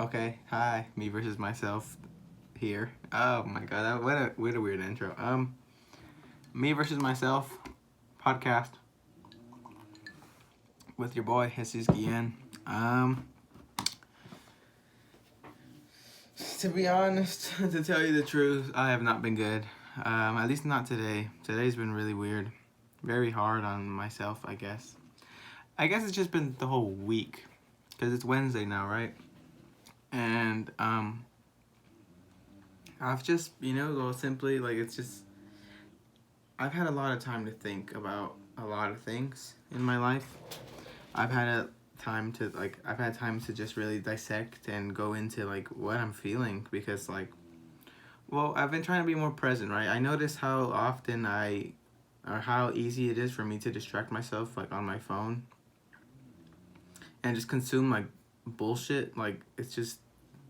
Okay, hi, me versus myself here. Oh my god, what a weird intro. Me versus myself podcast with your boy Jesus Guillen. Um, to be honest, to tell you the truth, I have not been good. At least not today. Today's been really weird, very hard on myself. I guess. I guess it's just been the whole week, cause it's Wednesday now, right? And I've just well simply like it's just I've had a lot of time to think about a lot of things in my life. I've had time to just really dissect and go into like what I'm feeling because I've been trying to be more present, right? I notice how often or how easy it is for me to distract myself like on my phone and just consume like bullshit. Like it's just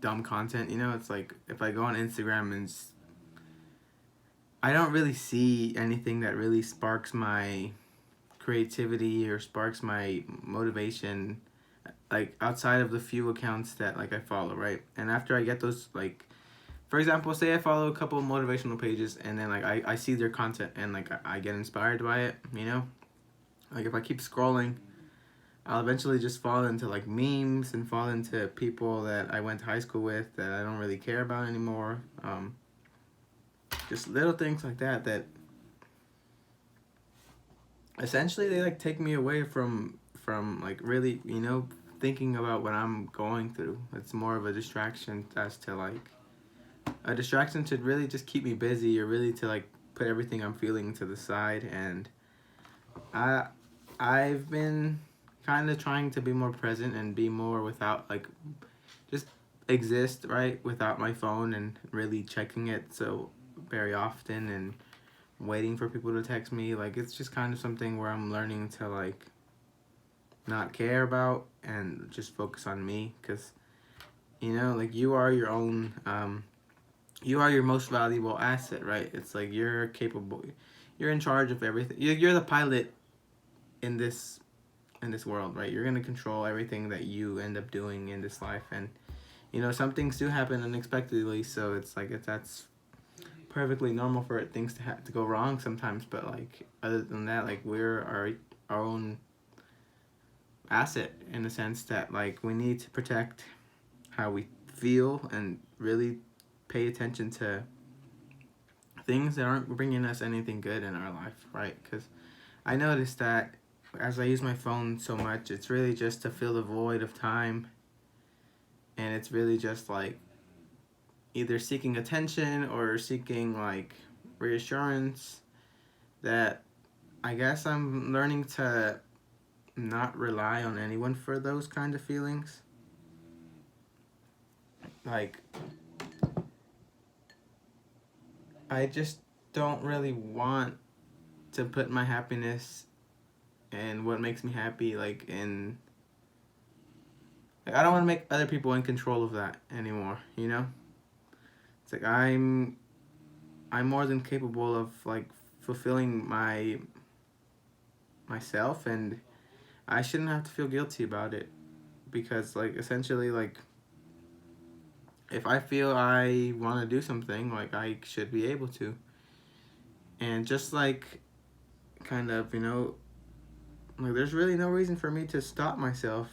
dumb content, It's like if I go on Instagram and I don't really see anything that really sparks my creativity or sparks my motivation like outside of the few accounts that like I follow, right? And after I get those like for example, say I follow a couple of motivational pages and then like I see their content and like I get inspired by it. Like if I keep scrolling, I'll eventually just fall into like memes and fall into people that I went to high school with that I don't really care about anymore. Just little things like that essentially they like take me away from like really thinking about what I'm going through. It's more of a distraction as to like a distraction to really just keep me busy or really to like put everything I'm feeling to the side. And I I've been kind of trying to be more present and be more without like just exist right without my phone and really checking it so very often and waiting for people to text me. Like it's just kind of something where I'm learning to like not care about and just focus on me because like you are your most valuable asset, right? It's like you're capable, you're in charge of everything. You're the pilot in this world, right? You're gonna control everything that you end up doing in this life. And some things do happen unexpectedly, so it's like that's perfectly normal for things to go wrong sometimes. But like other than that, like we're our own asset in the sense that like we need to protect how we feel and really pay attention to things that aren't bringing us anything good in our life, right? Because I noticed that as I use my phone so much, it's really just to fill the void of time, and it's really just like either seeking attention or seeking like reassurance that I guess I'm learning to not rely on anyone for those kind of feelings. Like I just don't really want to put my happiness and what makes me happy like I don't want to make other people in control of that anymore. It's like I'm more than capable of like fulfilling myself, and I shouldn't have to feel guilty about it because like essentially like if I feel I want to do something, like I should be able to. And just like kind of, like there's really no reason for me to stop myself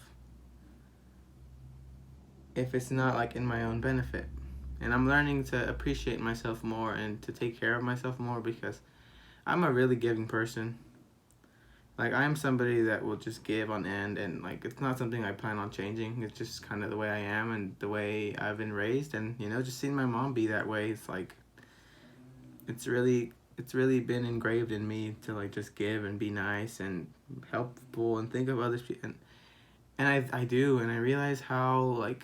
if it's not like in my own benefit. And I'm learning to appreciate myself more and to take care of myself more because I'm a really giving person. Like I'm somebody that will just give on end, and like it's not something I plan on changing. It's just kind of the way I am and the way I've been raised. And just seeing my mom be that way, it's like it's really been engraved in me to like just give and be nice and helpful and think of others. And I do, and I realize how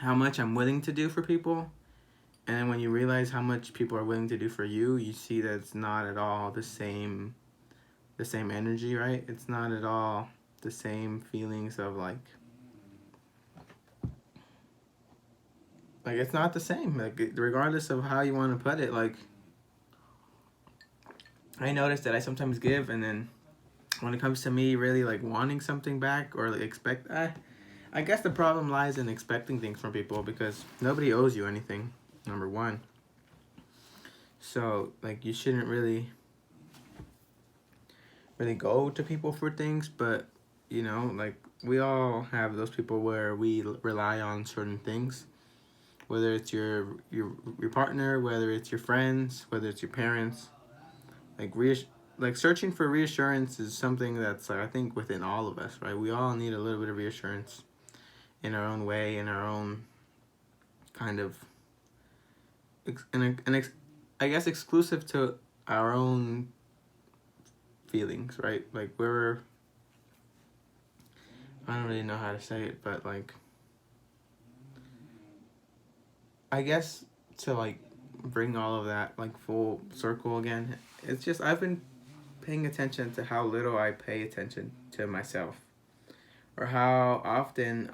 much I'm willing to do for people. And then when you realize how much people are willing to do for you, you see that it's not at all the same energy, right? It's not at all the same feelings of like it's not the same. Like regardless of how you want to put it, like I notice that I sometimes give, and then when it comes to me really like wanting something back or like expect, I guess the problem lies in expecting things from people because nobody owes you anything, number one. So, like, you shouldn't really go to people for things, but, you know, like, we all have those people where we rely on certain things, whether it's your partner, whether it's your friends, whether it's your parents. Like, like, searching for reassurance is something that's, like, I think, within all of us, right? We all need a little bit of reassurance in our own way, in our own kind of, I guess, exclusive to our own feelings, right? Like, I don't really know how to say it, but, like, I guess to, like, bring all of that, like, full circle again, it's just I've been paying attention to how little I pay attention to myself, or how often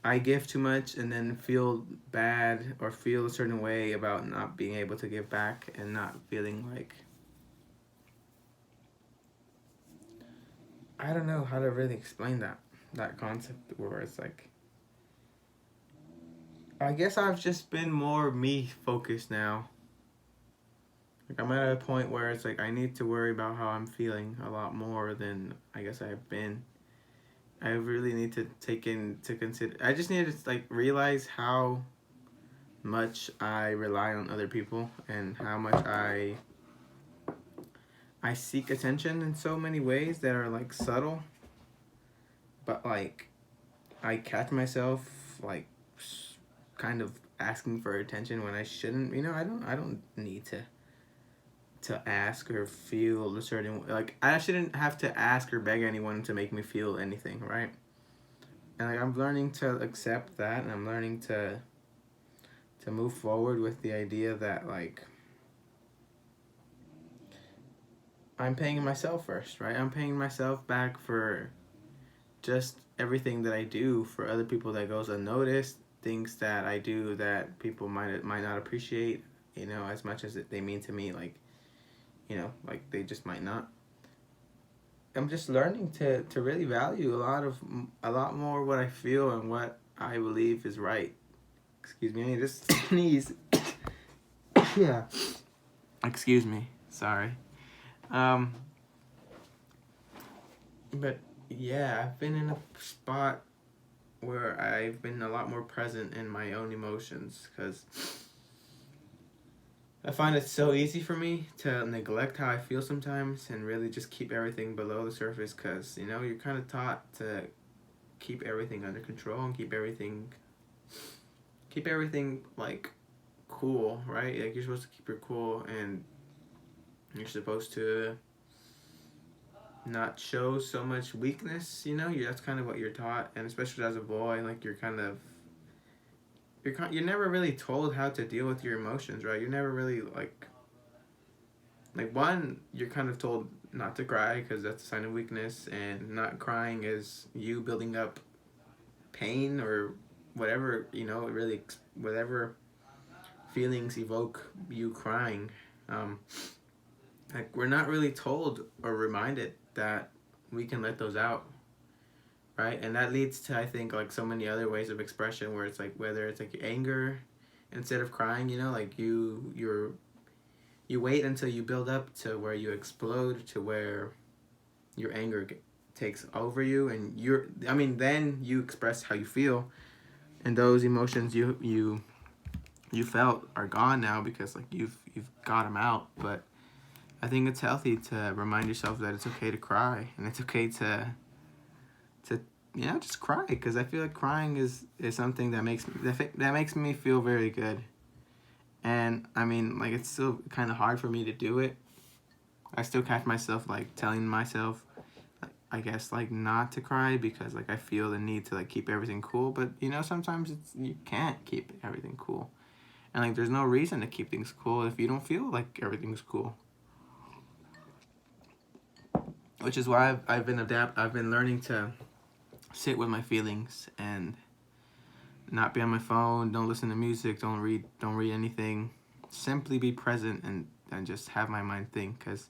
I give too much and then feel bad or feel a certain way about not being able to give back, and not feeling like, I don't know how to really explain that concept, where it's like, I guess I've just been more me focused now. Like, I'm at a point where it's like I need to worry about how I'm feeling a lot more than I guess I've been. I really need to take into consider. I just need to, like, realize how much I rely on other people, and how much I seek attention in so many ways that are, like, subtle, but, like, I catch myself, like, kind of asking for attention when I shouldn't. You know, I don't need to ask or feel a certain, like, I shouldn't have to ask or beg anyone to make me feel anything, right? And, like, I'm learning to accept that, and I'm learning to move forward with the idea that, like, I'm paying myself first, right? I'm paying myself back for just everything that I do for other people that goes unnoticed, things that I do that people might not appreciate, you know, as much as they mean to me, like, you know, like, they just might not. I'm just learning to really value a lot more what I feel and what I believe is right. Excuse me, I need to sneeze. Yeah. Excuse me. Sorry. Um. But yeah, I've been in a spot where I've been a lot more present in my own emotions, because I find it so easy for me to neglect how I feel sometimes and really just keep everything below the surface, because, you know, you're kind of taught to keep everything under control and keep everything like cool, right? Like, you're supposed to keep your cool, and you're supposed to not show so much weakness, you know. That's kind of what you're taught, and especially as a boy, like, you're never really told how to deal with your emotions, right? You're never really, like, one, you're kind of told not to cry because that's a sign of weakness, and not crying is you building up pain or whatever, you know, really, whatever feelings evoke you crying. Like, we're not really told or reminded that we can let those out, right? And that leads to, I think, like, so many other ways of expression, where it's like, whether it's like anger, instead of crying, you know, like, you wait until you build up to where you explode, to where your anger takes over you, and then you express how you feel, and those emotions you felt are gone now, because, like, you've got them out. But I think it's healthy to remind yourself that it's okay to cry, and it's okay to you know, just cry, because I feel like crying is something that makes me feel very good. And I mean, like, it's still kind of hard for me to do it. I still catch myself, like, telling myself, I guess, like, not to cry, because, like, I feel the need to, like, keep everything cool. But, you know, sometimes you can't keep everything cool, and, like, there's no reason to keep things cool if you don't feel like everything's cool. Which is why I've been learning to sit with my feelings and not be on my phone, don't listen to music, don't read anything. Simply be present, and just have my mind think. Because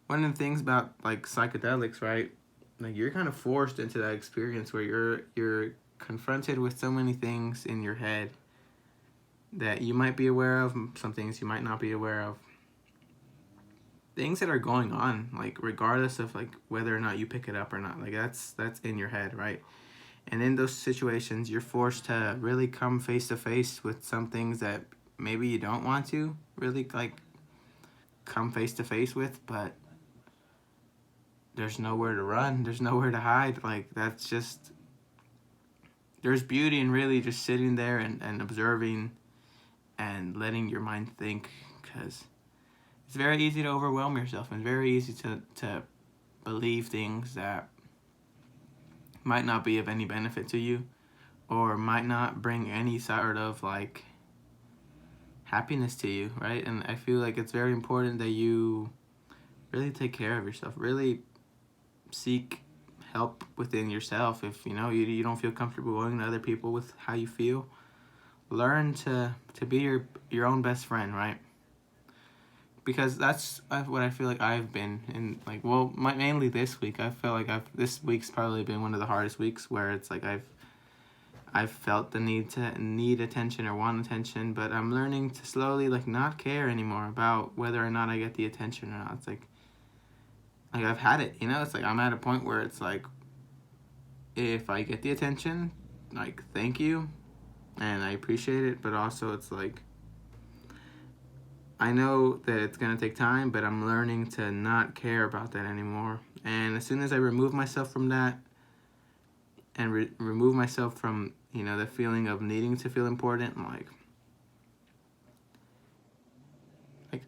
one of the things about, like, psychedelics, right, like you're kind of forced into that experience where you're confronted with so many things in your head that you might be aware of, some things you might not be aware of, things that are going on, like regardless of like whether or not you pick it up or not, like that's in your head, right? And in those situations you're forced to really come face to face with some things that maybe you don't want to really like come face to face with, but there's nowhere to run, there's nowhere to hide. Like that's just, there's beauty in really just sitting there and observing and letting your mind think, because it's very easy to overwhelm yourself and very easy to believe things that might not be of any benefit to you or might not bring any sort of like happiness to you, right? And I feel like it's very important that you really take care of yourself, really seek help within yourself. If you know you don't feel comfortable going to other people with how you feel, learn to be your own best friend, right? Because that's what I feel like I've been in, like, well, mainly this week. I feel like this week's probably been one of the hardest weeks where it's like I've felt the need attention or want attention, but I'm learning to slowly like not care anymore about whether or not I get the attention or not. It's like I've had it, you know. It's like I'm at a point where it's like if I get the attention, like thank you, and I appreciate it, but also it's like I know that it's gonna take time, but I'm learning to not care about that anymore. And as soon as I remove myself from that and remove myself from, you know, the feeling of needing to feel important, like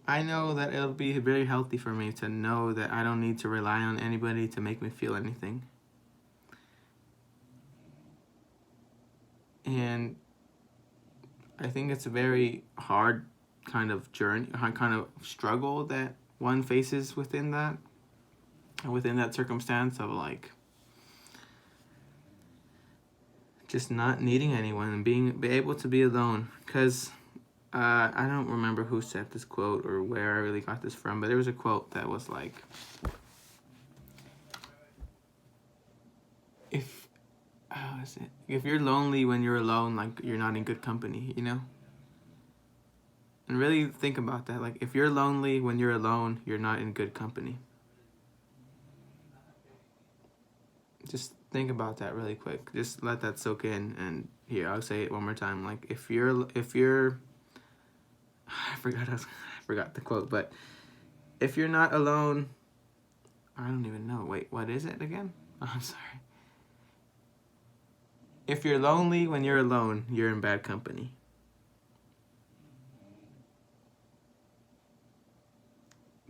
I know that it'll be very healthy for me to know that I don't need to rely on anybody to make me feel anything. And I think it's a very hard kind of journey, kind of struggle that one faces within that circumstance of like just not needing anyone and be able to be alone. Because I don't remember who said this quote or where I really got this from, but there was a quote that was like, if how is it? If you're lonely when you're alone, like you're not in good company, you know? And really think about that. Like if you're lonely when you're alone, you're not in good company. Just think about that really quick. Just let that soak in. And here, I'll say it one more time. Like if you're I forgot the quote, but if you're not alone, I don't even know. Wait, what is it again? Oh, I'm sorry. If you're lonely when you're alone, you're in bad company.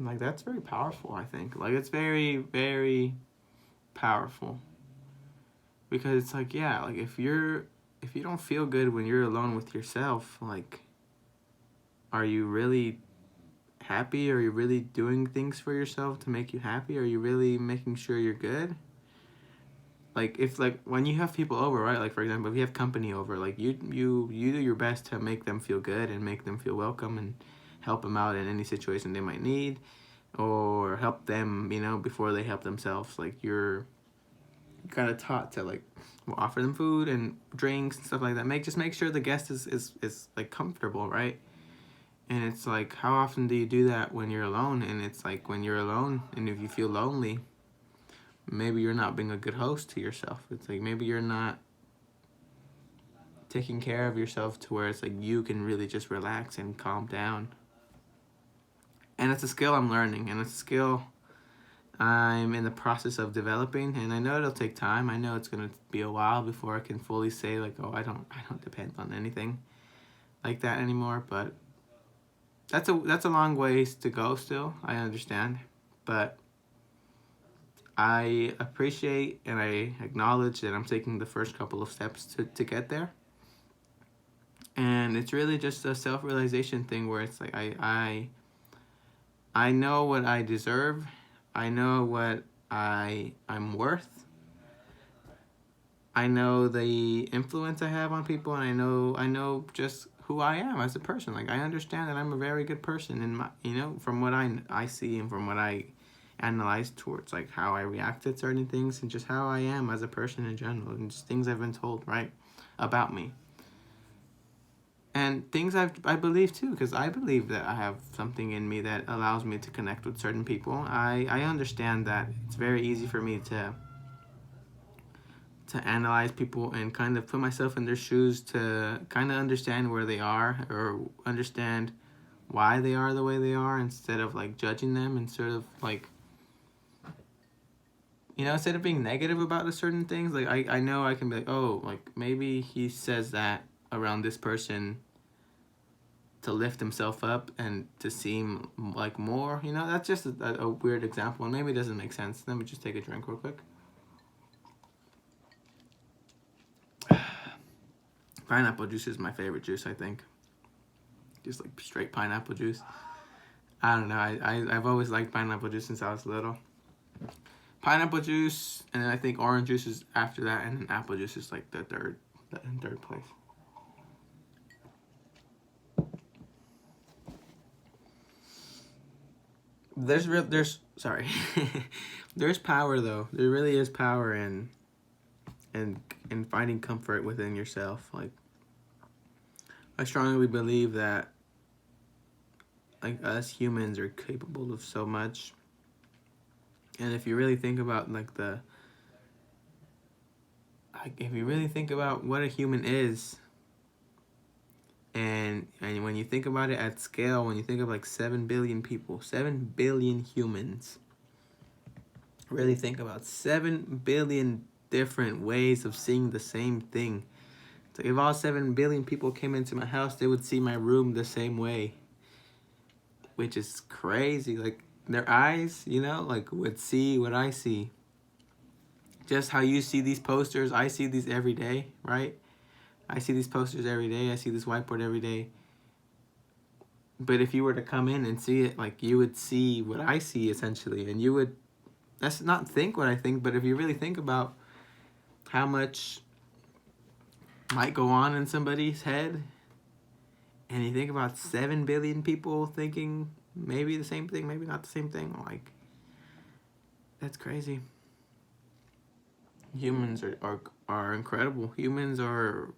Like that's very powerful, I think. Like it's very, very powerful. Because it's like, yeah, like if you don't feel good when you're alone with yourself, like are you really happy? Are you really doing things for yourself to make you happy? Are you really making sure you're good? Like if like when you have people over, right? Like for example, if you have company over, like you do your best to make them feel good and make them feel welcome and help them out in any situation they might need or help them, you know, before they help themselves. Like you're kind of taught to like offer them food and drinks and stuff like that. Make sure the guest is like comfortable, right? And it's like, how often do you do that when you're alone? And it's like when you're alone and if you feel lonely, maybe you're not being a good host to yourself. It's like maybe you're not taking care of yourself to where it's like you can really just relax and calm down. And it's a skill I'm learning, and it's a skill I'm in the process of developing, and I know it'll take time. I know it's gonna be a while before I can fully say like, oh, I don't depend on anything like that anymore. But that's a long ways to go still. I understand, but I appreciate and I acknowledge that I'm taking the first couple of steps to get there. And it's really just a self-realization thing where it's like I know what I deserve. I know what I'm worth. I know the influence I have on people, and I know just who I am as a person. Like I understand that I'm a very good person, and my, you know, from what I see and from what I analyze towards like how I react to certain things and just how I am as a person in general and just things I've been told, right, about me. And things I believe too, because I believe that I have something in me that allows me to connect with certain people. I understand that it's very easy for me to analyze people and kind of put myself in their shoes to kind of understand where they are or understand why they are the way they are instead of like judging them and sort of like, you know, instead of being negative about a certain things. Like I know I can be like, oh, like maybe he says that around this person to lift himself up and to seem like more, you know. That's just a weird example and maybe it doesn't make sense. Let me just take a drink real quick. Pineapple juice is my favorite juice, I think. Just like straight pineapple juice. I don't know. I've always liked pineapple juice since I was little. Pineapple juice, and then I think orange juice is after that, and then apple juice is like the in third place. Sorry. There's power though. There really is power in finding comfort within yourself. Like I strongly believe that like us humans are capable of so much. And if you really think about if you really think about what a human is, and when you think about it at scale, when you think of like 7 billion people, 7 billion humans, really think about 7 billion different ways of seeing the same thing. So if all 7 billion people came into my house, they would see my room the same way, which is crazy. Like their eyes, you know, like would see what I see. Just how you see these posters, I see these every day, right? I see these posters every day. I see this whiteboard every day. But if you were to come in and see it, like you would see what I see essentially, and you would, that's not think what I think, but if you really think about how much might go on in somebody's head, and you think about 7 billion people thinking maybe the same thing, maybe not the same thing, like that's crazy. Humans are incredible. Humans are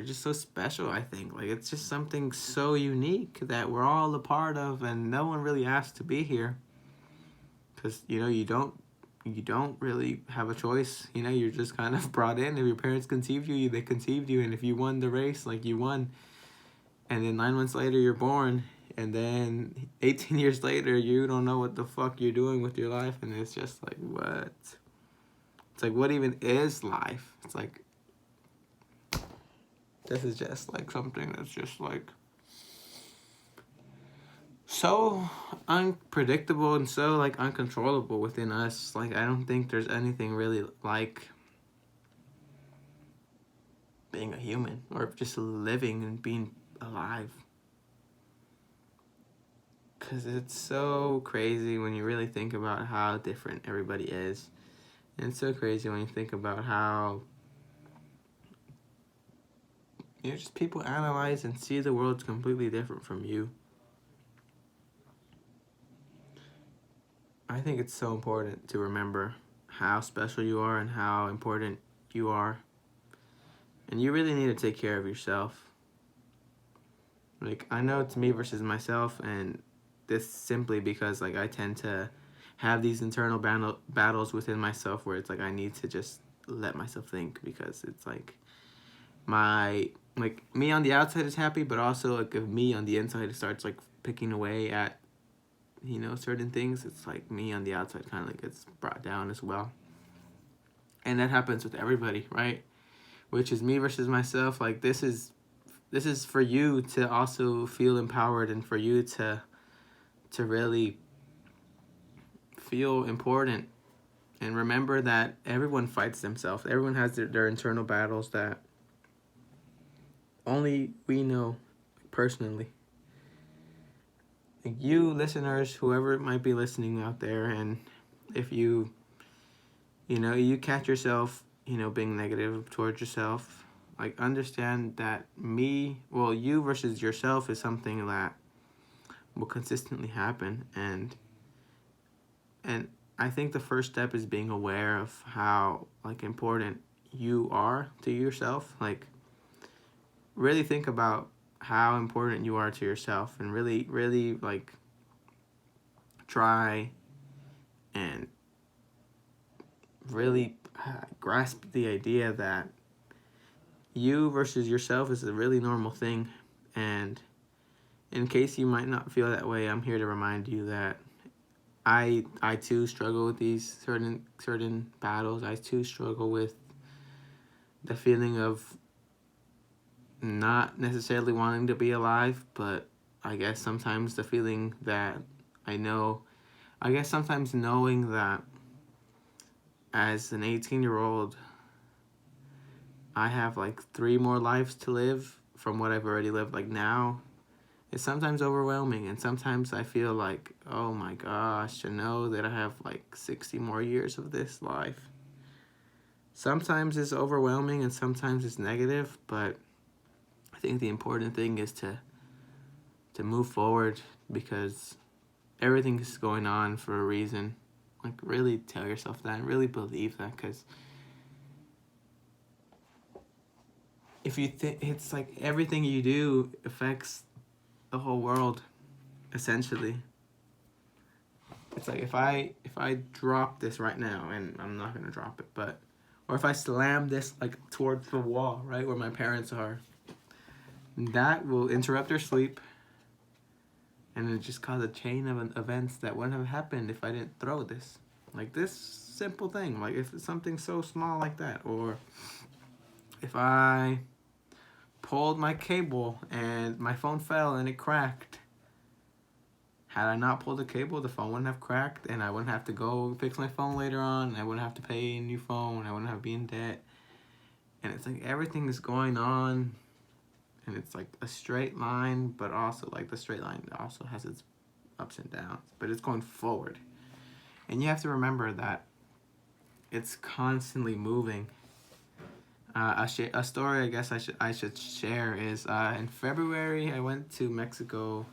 just so special, I think. Like it's just something so unique that we're all a part of, and no one really asked to be here, because you know you don't really have a choice. You know, you're just kind of brought in. If your parents conceived you, they conceived you, and if you won the race, like you won. And then 9 months later you're born, and then 18 years later you don't know what the fuck you're doing with your life, and it's just like, what? It's like, what even is life? It's like, this is just like something that's just like so unpredictable and so like uncontrollable within us. Like I don't think there's anything really like being a human or just living and being alive, because it's so crazy when you really think about how different everybody is. And it's so crazy when you think about how, you know, just people analyze and see the world completely different from you. I think it's so important to remember how special you are and how important you are. And you really need to take care of yourself. Like, I know it's me versus myself, and this simply because, like, I tend to have these internal battles within myself where it's like I need to just let myself think, because it's like me on the outside is happy, but also like if me on the inside starts like picking away at, you know, certain things, it's like me on the outside kind of like gets brought down as well. And that happens with everybody, right? Which is me versus myself. Like this is for you to also feel empowered, and for you to really feel important, and remember that everyone fights themselves. Everyone has their internal battles that only we know personally. Like you listeners, whoever might be listening out there, and if you know, you catch yourself, you know, being negative towards yourself, like understand that you versus yourself is something that will consistently happen. And And I think the first step is being aware of how like important you are to yourself. Like really think about how important you are to yourself, and really like try and really grasp the idea that you versus yourself is a really normal thing. And in case you might not feel that way, I'm here to remind you that I too struggle with these certain battles. I too struggle with the feeling of not necessarily wanting to be alive, but I guess sometimes the feeling that I guess sometimes knowing that as an 18-year-old, I have like 3 more lives to live from what I've already lived like now. It's sometimes overwhelming, and sometimes I feel like, oh my gosh, to know that I have like 60 more years of this life. Sometimes it's overwhelming and sometimes it's negative, but I think the important thing is to move forward, because everything is going on for a reason. Like really tell yourself that and really believe that, because if you think, it's like everything you do affects the whole world, essentially. It's like if I drop this right now, and I'm not gonna drop it, but or if I slam this like towards the wall, right where my parents are, that will interrupt their sleep, and it just cause a chain of events that wouldn't have happened if I didn't throw this. Like this simple thing, like if it's something so small like that, or if I pulled my cable and my phone fell and it cracked. Had I not pulled the cable, the phone wouldn't have cracked, and I wouldn't have to go fix my phone later on. I wouldn't have to pay a new phone. I wouldn't have to be in debt. And it's like everything is going on, and it's like a straight line, but also like the straight line also has its ups and downs, but it's going forward. And you have to remember that it's constantly moving. A story I guess I should share is in February I went to Mexico,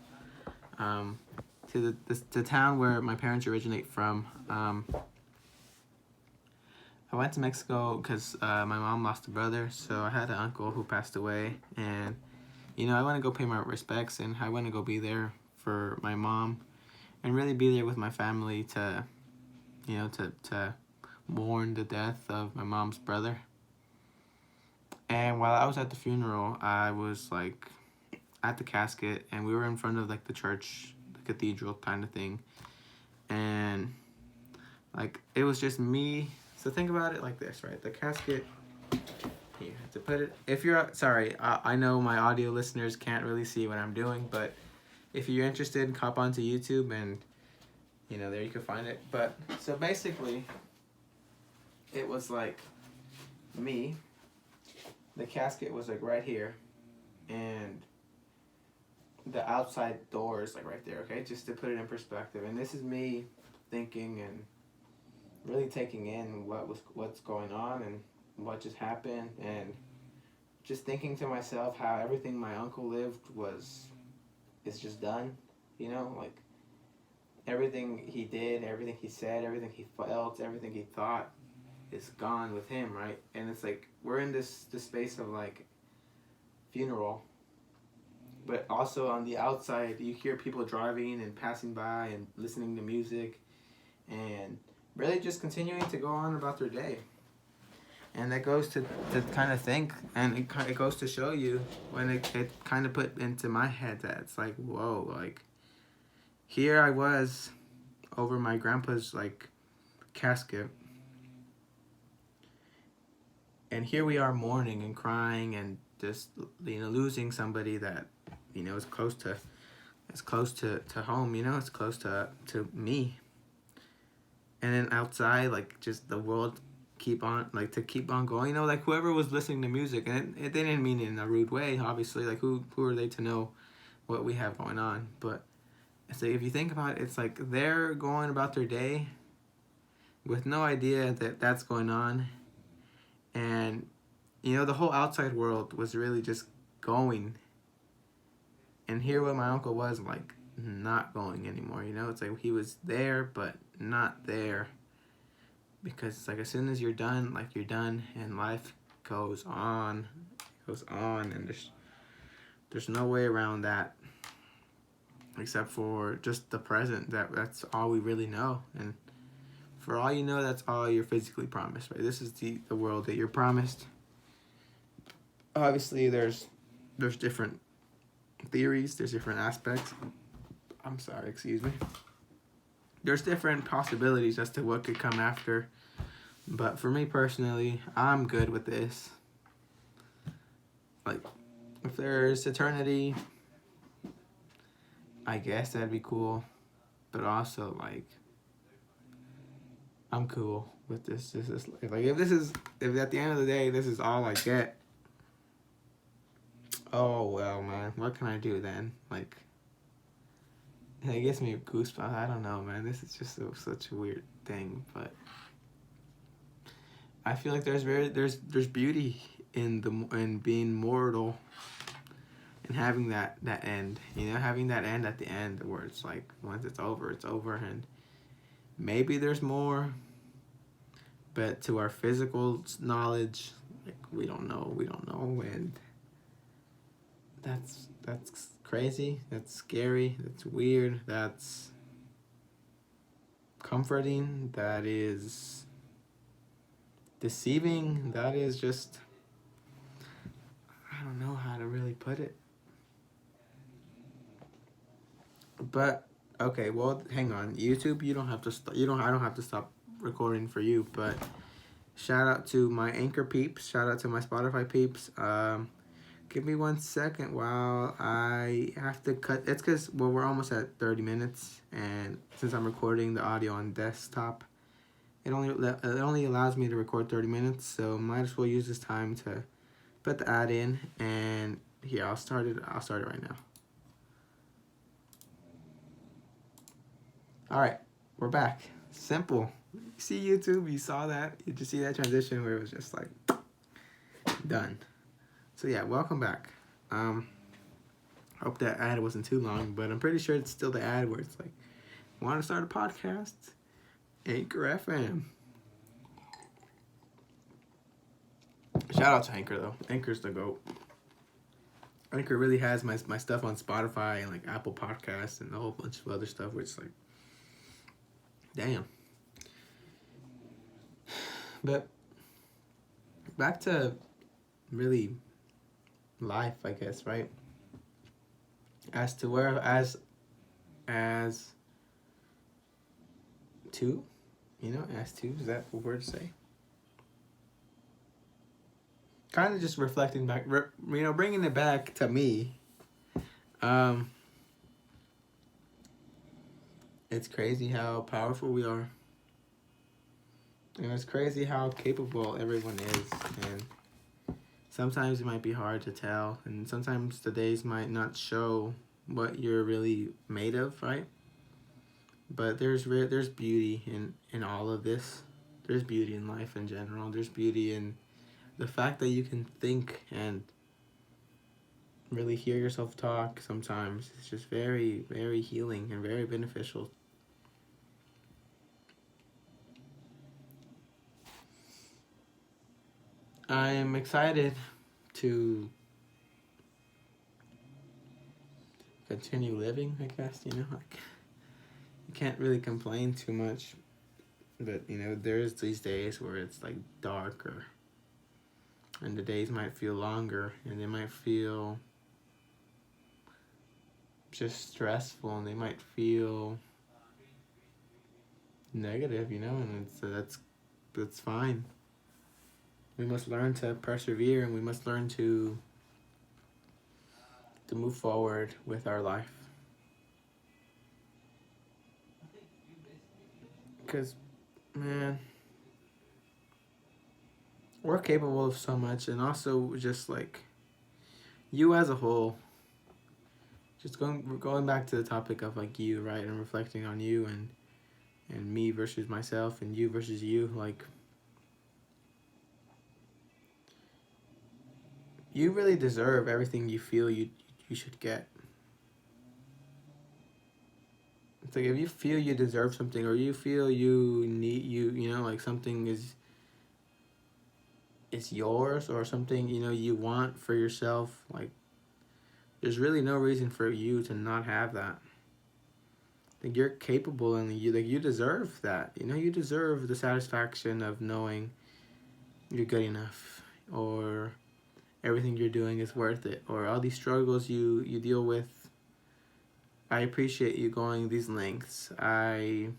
to the town where my parents originate from. I went to Mexico because my mom lost a brother, so I had an uncle who passed away, and I want to go pay my respects, and I want to go be there for my mom, and really be there with my family to mourn the death of my mom's brother. And while I was at the funeral, I was like at the casket, and we were in front of like the church, the cathedral kind of thing, and like it was just me. So think about it like this, right? The casket. You have to put it. If you're sorry, I know my audio listeners can't really see what I'm doing, but if you're interested, hop onto YouTube, and there you can find it. But so basically, it was like me. The casket was like right here, and the outside door is like right there, okay? Just to put it in perspective. And this is me thinking and really taking in what's going on and what just happened, and just thinking to myself how everything my uncle lived is just done, like everything he did, everything he said, everything he felt, everything he thought is gone with him, right? And it's like we're in this space of like funeral, but also on the outside you hear people driving and passing by and listening to music and really just continuing to go on about their day. And that goes to kind of think, and it goes to show you when it kind of put into my head that it's like, whoa, like here I was over my grandpa's like casket, and here we are mourning and crying and just losing somebody that is close to home, it's close to me. And then outside, like just the world keep on going, like whoever was listening to music, and they didn't mean it in a rude way, obviously, like who are they to know what we have going on? But so if you think about it, it's like they're going about their day with no idea that that's going on. And the whole outside world was really just going, and here what my uncle was like not going anymore. It's like he was there but not there, because it's like as soon as you're done, like you're done, and life goes on, and there's no way around that, except for just the present. That's all we really know, and for all you know, that's all you're physically promised, right? This is the world that you're promised. Obviously, there's different theories, there's different aspects. I'm sorry, excuse me. There's different possibilities as to what could come after. But for me personally, I'm good with this. Like, if there's eternity, I guess that'd be cool. But also, like, I'm cool with this. This is like, if at the end of the day this is all I get, oh well, man, what can I do then? Like, it gives me goosebumps. I don't know, man. This is just such a weird thing, but I feel like there's beauty in being mortal and having that end. You know, having that end at the end where it's like once it's over, and maybe there's more. But to our physical knowledge, like we don't know, and that's crazy. That's scary. That's weird. That's comforting. That is deceiving. That is just, I don't know how to really put it. But okay, well, hang on. YouTube, you don't have to I don't have to stop recording for you, but shout out to my Anchor peeps, shout out to my Spotify peeps. Give me 1 second while I have to cut. It's because, well, we're almost at 30 minutes, and since I'm recording the audio on desktop, it only allows me to record 30 minutes, so might as well use this time to put the ad in. And here, I'll start it right now. All right, we're back. Simple. You see YouTube, you saw that. You just see that transition where it was just like done. So yeah, welcome back. Hope that ad wasn't too long, but I'm pretty sure it's still the ad where it's like, want to start a podcast? Anchor FM. Shout out to Anchor though. Anchor's the GOAT. Anchor really has my stuff on Spotify and like Apple Podcasts and a whole bunch of other stuff, which is like, damn. But back to really life, I guess, right? As to where as to, you know, as to, is that a word to say? Kind of just reflecting back, you know, bringing it back to me. It's crazy how powerful we are. And it's crazy how capable everyone is. And sometimes it might be hard to tell. And sometimes the days might not show what you're really made of, right? But there's beauty in all of this. There's beauty in life in general. There's beauty in the fact that you can think and really hear yourself talk sometimes. It's just very, very healing and very beneficial. I'm excited to continue living, I guess, you know. Like, you can't really complain too much, but, you know, there's these days where it's, like, darker, and the days might feel longer, and they might feel just stressful, and they might feel negative, you know, and that's fine. We must learn to persevere, and we must learn to move forward with our life. Because, man, we're capable of so much, and also just like you as a whole. Just going back to the topic of like you, right, and reflecting on you and me versus myself and you versus you, like, you really deserve everything you feel you should get. It's like if you feel you deserve something, or you feel you need you know, like something is yours, or something, you know, you want for yourself, like there's really no reason for you to not have that. Like you're capable, and you deserve that. You know, you deserve the satisfaction of knowing you're good enough, or everything you're doing is worth it, or all these struggles you deal with. I appreciate you going these lengths. I'm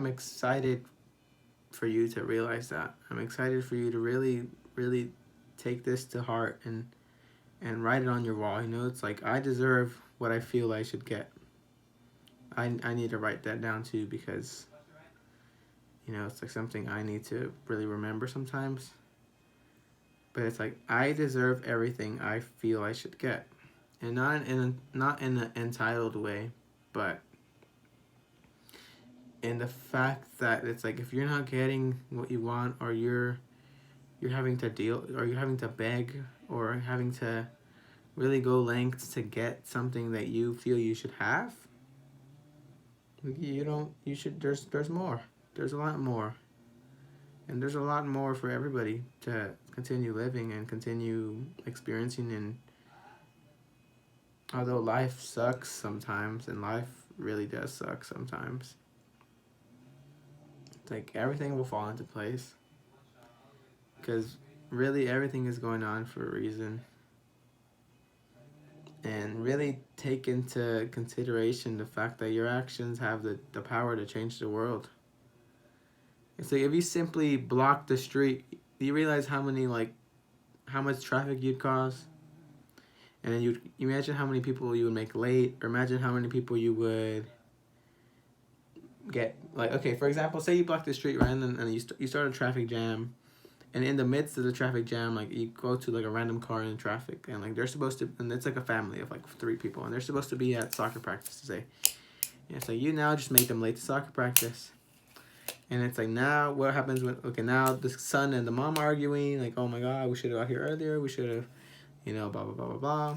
excited for you to realize that. I'm excited for you to really, really take this to heart and write it on your wall. You know, it's like, I deserve what I feel I should get. I need to write that down too, because, you know, it's like something I need to really remember sometimes. But it's like, I deserve everything I feel I should get. And not in an entitled way, but in the fact that it's like, if you're not getting what you want, or you're having to deal, or you're having to beg, or having to really go lengths to get something that you feel you should have, you should, there's more. There's a lot more. And there's a lot more for everybody to continue living and continue experiencing. And although life sucks sometimes, and life really does suck sometimes, it's like everything will fall into place. Because really everything is going on for a reason. And really take into consideration the fact that your actions have the power to change the world. It's like, if you simply block the street, do you realize how much traffic you'd cause? And then you imagine how many people you would make late, or imagine how many people you would get, like, okay, for example, say you block the street, right, and you start a traffic jam, and in the midst of the traffic jam, like, you go to like a random car in traffic, and like they're supposed to, and it's like a family of like 3 people, and they're supposed to be at soccer practice today. And it's like, you now just make them late to soccer practice. And it's like, now what happens when, okay, now the son and the mom are arguing, like, oh my god, we should have got here earlier, we should have, you know, blah blah blah blah blah.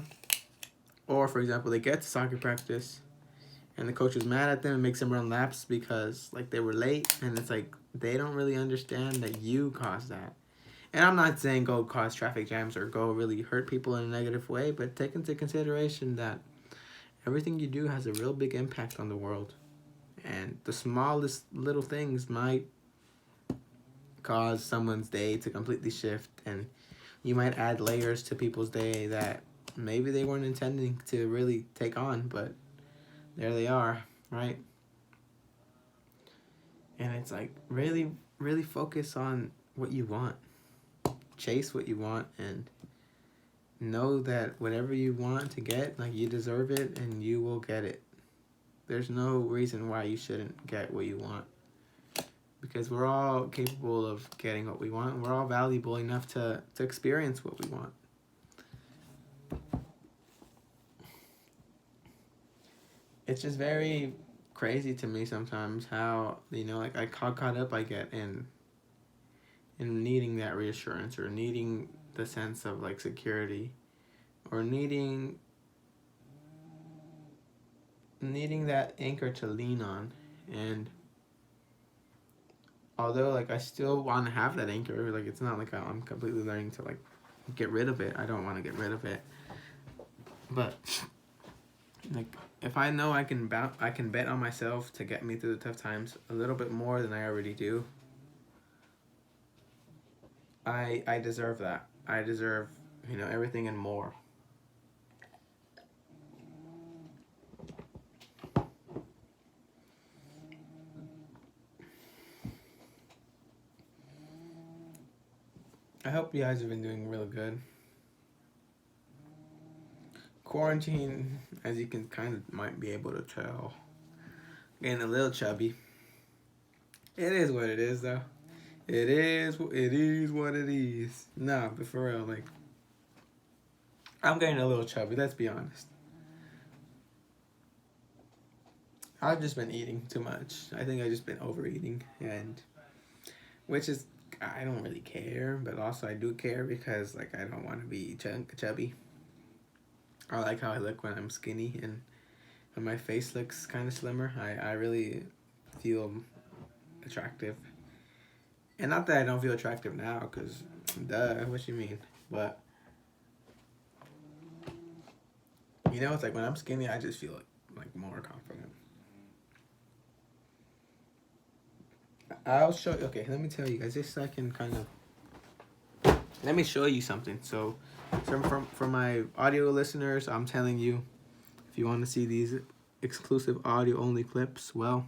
Or for example, they get to soccer practice, and the coach is mad at them and makes them run laps because like they were late. And it's like, they don't really understand that you caused that. And I'm not saying go cause traffic jams or go really hurt people in a negative way, but take into consideration that everything you do has a real big impact on the world. And the smallest little things might cause someone's day to completely shift, and you might add layers to people's day that maybe they weren't intending to really take on, but there they are, right? And it's like, really, really focus on what you want. Chase what you want, and know that whatever you want to get, like, you deserve it, and you will get it. There's no reason why you shouldn't get what you want. Because we're all capable of getting what we want. We're all valuable enough to experience what we want. It's just very crazy to me sometimes how, you know, like, how caught up I get in needing that reassurance, or needing the sense of like security, or needing that anchor to lean on. And although like I still want to have that anchor, like, it's not like I'm completely learning to like get rid of it. I don't want to get rid of it, but like, if I know I can bet on myself to get me through the tough times a little bit more than I already do, I deserve that. I deserve, you know, everything and more. I hope you guys have been doing really good. Quarantine, as you can kind of might be able to tell, getting a little chubby. It is what it is, though. It is what it is. Nah, but for real, like, I'm getting a little chubby, let's be honest. I've just been eating too much. I think I've just been overeating, and which is, I don't really care, but also I do care because, like, I don't want to be chubby. I like how I look when I'm skinny, and and my face looks kind of slimmer, I really feel attractive. And not that I don't feel attractive now, because, duh, what you mean? But, you know, it's like when I'm skinny, I just feel like more confident. I'll show you. Okay, let me tell you guys, just so I can kind of, let me show you something. So, for my audio listeners, I'm telling you, if you want to see these exclusive audio-only clips, well,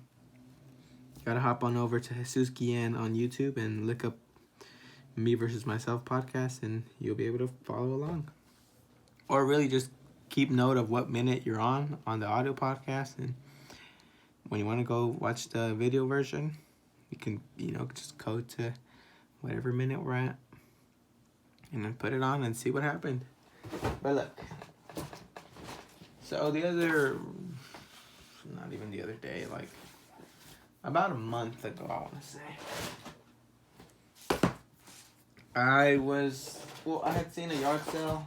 you gotta hop on over to Jesus Guillen on YouTube and look up Me versus Myself podcast, and you'll be able to follow along. Or really just keep note of what minute you're on the audio podcast, and when you want to go watch the video version, you can, just go to whatever minute we're at and then put it on and see what happened. But look, so not even the other day, like about a month ago, I want to say, I had seen a yard sale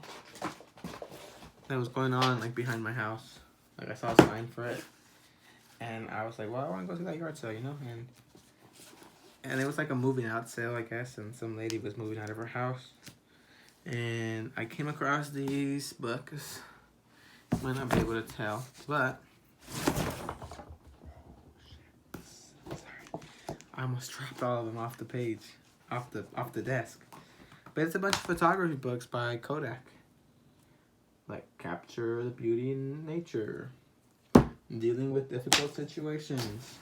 that was going on like behind my house. Like, I saw a sign for it, and I was like, well, I want to go to that yard sale, and it was like a moving out sale, I guess, and some lady was moving out of her house, and I came across these books. You might not be able to tell, but I almost dropped all of them off the page, off the desk. But it's a bunch of photography books by Kodak. Like Capture the Beauty in Nature, Dealing with Difficult Situations,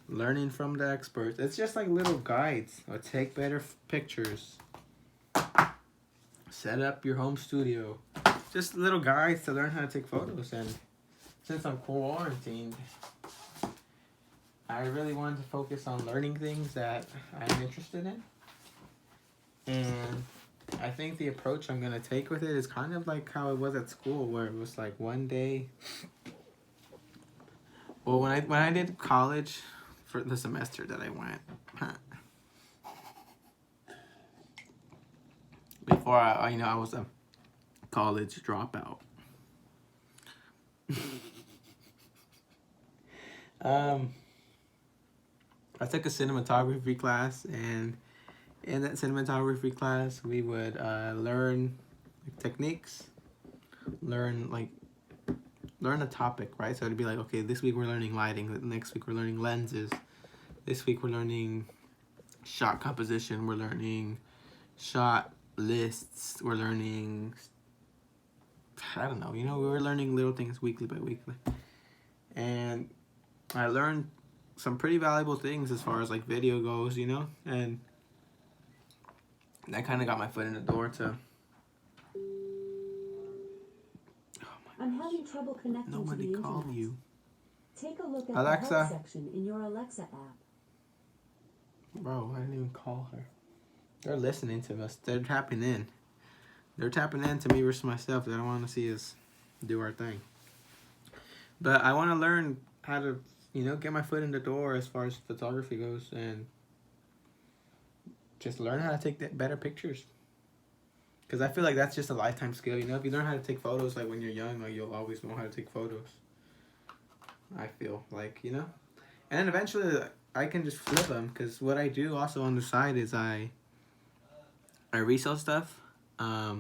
Learning from the Experts. It's just like little guides. Or take better pictures. Set up your home studio. Just little guides to learn how to take photos. And since I'm quarantined, I really wanted to focus on learning things that I'm interested in. And I think the approach I'm going to take with it is kind of like how it was at school, where it was like one day. Well, when I did college for the semester that I went, before I was a college dropout. I took a cinematography class, and in that cinematography class, we would learn techniques, learn a topic, right? So it'd be like, okay, this week we're learning lighting, next week we're learning lenses, this week we're learning shot composition, we're learning shot lists, we're learning, I don't know, we were learning little things weekly by weekly. And I learned some pretty valuable things as far as like video goes, and that kind of got my foot in the door to. I'm having trouble connecting to the internet. Nobody call you. Take a look at Alexa. the help section in your Alexa app. Bro, I didn't even call her. They're listening to us. They're tapping in. They're tapping in to Me versus Myself. They don't want to see us do our thing. But I want to learn how to, get my foot in the door as far as photography goes, and just learn how to take better pictures. Because I feel like that's just a lifetime skill, If you learn how to take photos, like when you're young, like you'll always know how to take photos. I feel like, And then eventually I can just flip them. Because what I do also on the side is I resell stuff. I,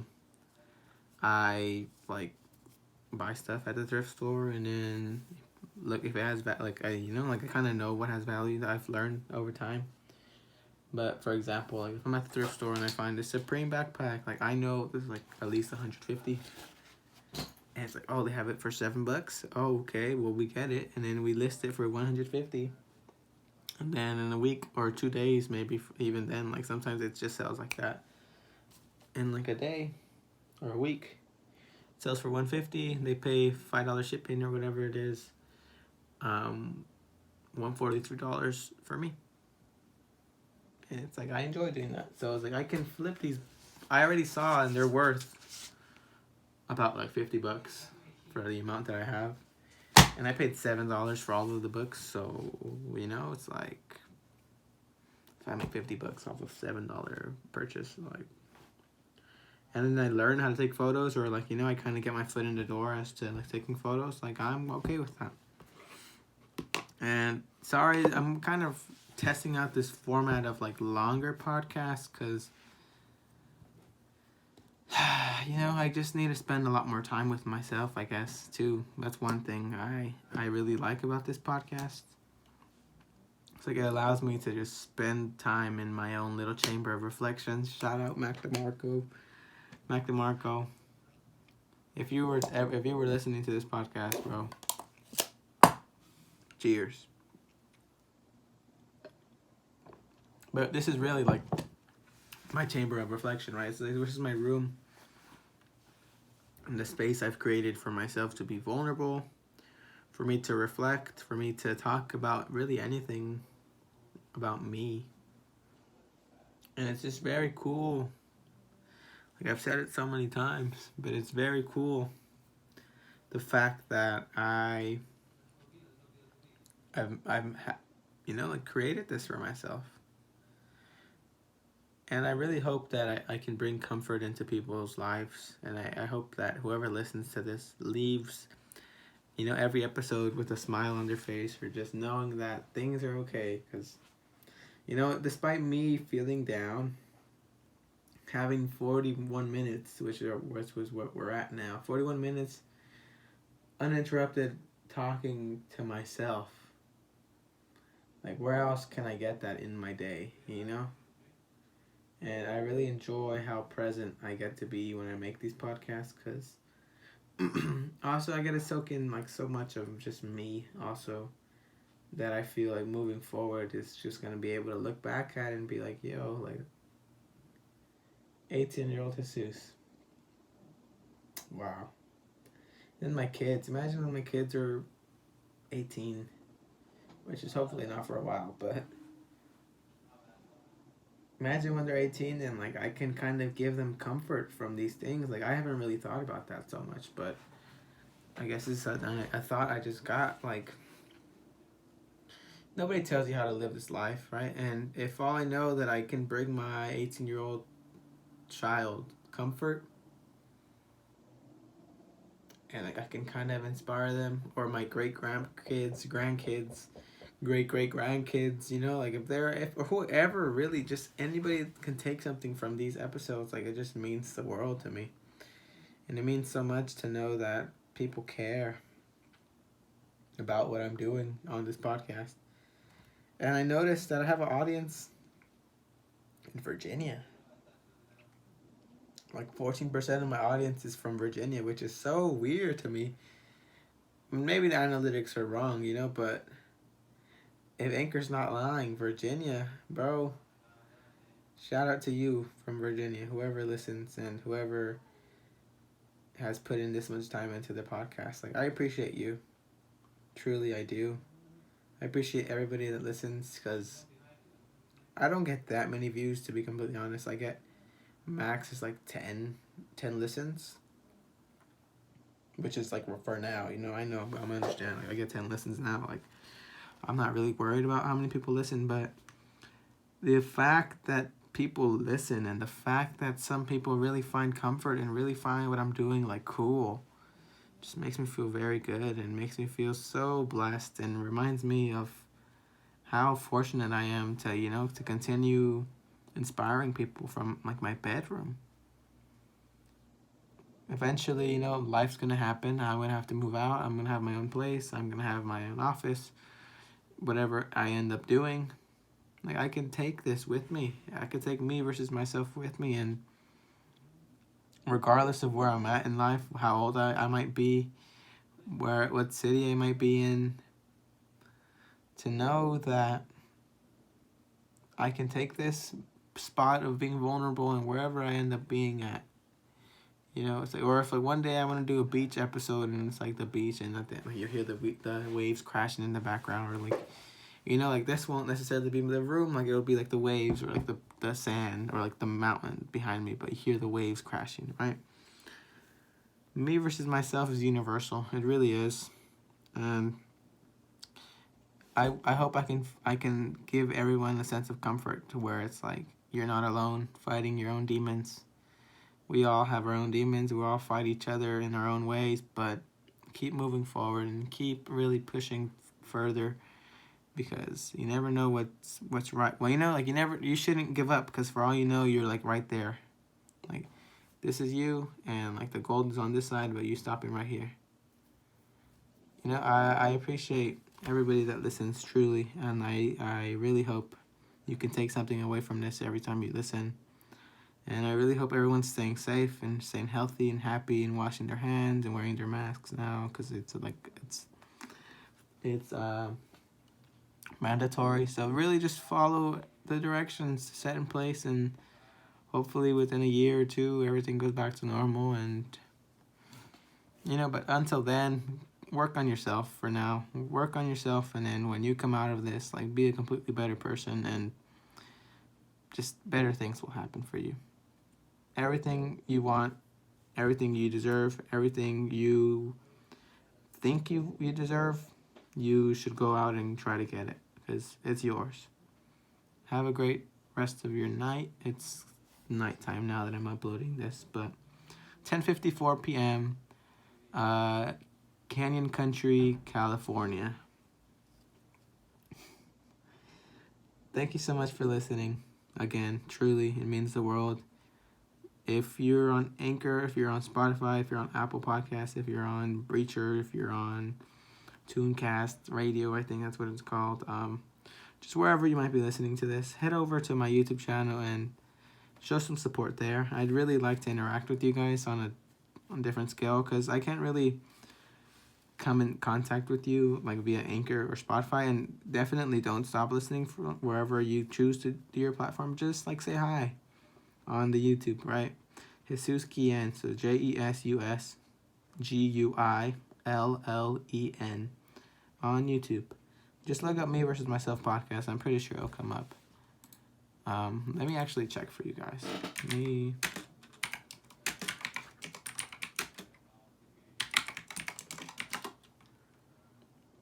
buy stuff at the thrift store, and then look if it has, I kind of know what has value that I've learned over time. But for example, if I'm at the thrift store and I find this Supreme backpack, I know this is at least $150, and it's oh, they have it for $7. Oh, okay, well, we get it, and then we list it for $150, and then in a week or 2 days, maybe even then, sometimes it just sells like that. In a day or a week, it sells for $150. They pay $5 shipping or whatever it is. $143 for me. And it's I enjoy doing that. So it's I can flip these. I already saw, and they're worth about $50 for the amount that I have. And I paid $7 for all of the books. So, it's if I make $50 off of $7 purchase, and then I learn how to take photos, or like, I kind of get my foot in the door as to like taking photos, like I'm okay with that. And sorry, I'm kind of testing out this format of like longer podcasts because I just need to spend a lot more time with myself, I guess, too. That's one thing I really like about this podcast. It's like it allows me to just spend time in my own little chamber of reflections. Shout out Mac DeMarco. If you were listening to this podcast, bro, cheers. But this is really like my chamber of reflection, right? So this is my room and the space I've created for myself to be vulnerable, for me to reflect, for me to talk about really anything about me. And it's just very cool. Like I've said it so many times, but it's very cool the fact that I've like created this for myself. And I really hope that I can bring comfort into people's lives. And I hope that whoever listens to this leaves, every episode with a smile on their face, or just knowing that things are okay. Because, despite me feeling down, having 41 minutes, which was what we're at now, 41 minutes uninterrupted talking to myself. Like, where else can I get that in my day, And I really enjoy how present I get to be when I make these podcasts, because also I get to soak in like so much of just me also, that I feel like moving forward is just going to be able to look back at it and be like, yo, like 18-year-old Jesus. Wow. And my kids, imagine when my kids are 18, which is hopefully not for a while, but imagine when they're 18 and like I can kind of give them comfort from these things. Like I haven't really thought about that so much, but I guess it's a thought I just got. Like nobody tells you how to live this life, right? And if all I know that I can bring my 18-year-old child comfort, and like I can kind of inspire them, or my grandkids, great grandkids, like if or whoever, really just anybody can take something from these episodes, like it just means the world to me. And it means so much to know that people care about what I'm doing on this podcast. And I noticed that I have an audience in Virginia. Like 14% of my audience is from Virginia, which is so weird to me. Maybe the analytics are wrong, but if Anchor's not lying, Virginia, bro, shout out to you from Virginia, whoever listens and whoever has put in this much time into the podcast. Like, I appreciate you. Truly, I do. I appreciate everybody that listens, because I don't get that many views, to be completely honest. I get max is like 10 listens, which is like for now, I know, I'm understand. Like, I get 10 listens now. Like, I'm not really worried about how many people listen, but the fact that people listen, and the fact that some people really find comfort and really find what I'm doing like cool, just makes me feel very good, and makes me feel so blessed, and reminds me of how fortunate I am to, to continue inspiring people from like my bedroom. Eventually, life's gonna happen. I'm gonna have to move out. I'm gonna have my own place. I'm gonna have my own office. Whatever I end up doing, like I can take this with me. I could take me versus myself with me, and regardless of where I'm at in life, how old I might be, what city I might be in, to know that I can take this spot of being vulnerable, and wherever I end up being at, it's like, or if like one day I want to do a beach episode, and it's like the beach, and like you hear the waves crashing in the background, or like, like this won't necessarily be the room, like it'll be like the waves, or like the sand, or like the mountain behind me, but you hear the waves crashing, right? Me versus myself is universal. It really is. And I hope I can give everyone a sense of comfort, to where it's like you're not alone fighting your own demons. We all have our own demons. We all fight each other in our own ways, but keep moving forward and keep really pushing further, because you never know what's right. Well, like you shouldn't give up, because for all you know, you're like right there. Like, this is you, and like the gold is on this side, but you stopping right here. I appreciate everybody that listens, truly, and I really hope you can take something away from this every time you listen. And I really hope everyone's staying safe and staying healthy and happy and washing their hands and wearing their masks now, because it's mandatory. So really just follow the directions set in place, and hopefully within a year or two everything goes back to normal. And but until then, work on yourself for now. Work on yourself, and then when you come out of this, like, be a completely better person, and just better things will happen for you. Everything you want, everything you deserve, everything you think you deserve, you should go out and try to get it, because it's yours. Have a great rest of your night. It's nighttime now that I'm uploading this, but 10:54 p.m. Canyon Country, California. Thank you so much for listening. Again, truly, it means the world. If you're on Anchor, if you're on Spotify, if you're on Apple Podcasts, if you're on Breacher, if you're on Tooncast Radio, I think that's what it's called. Just wherever you might be listening to this, head over to my YouTube channel and show some support there. I'd really like to interact with you guys on a different scale, because I can't really come in contact with you like via Anchor or Spotify. And definitely don't stop listening from wherever you choose to do your platform. Just like say hi on the YouTube, right? Jesus Guillen, so JesusGuillen on YouTube. Just look up Me Versus Myself podcast. I'm pretty sure it'll come up. Let me actually check for you guys.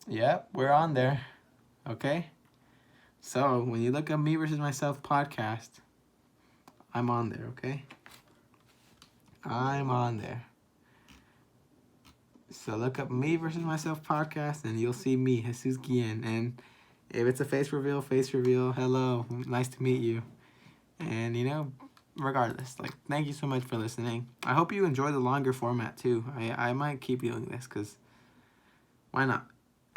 Yep, we're on there. Okay? So, when you look up Me Versus Myself podcast, I'm on there, okay? I'm on there. So look up Me Versus Myself podcast, and you'll see me, Jesus Guillen. And if it's a face reveal, hello, nice to meet you. And regardless, like, thank you so much for listening. I hope you enjoy the longer format too. I might keep doing this, because why not?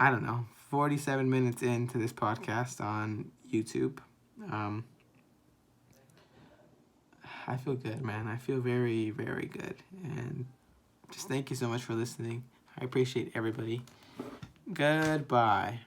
I don't know. 47 minutes into this podcast on YouTube. I feel good, man. I feel very, very good. And just thank you so much for listening. I appreciate everybody. Goodbye.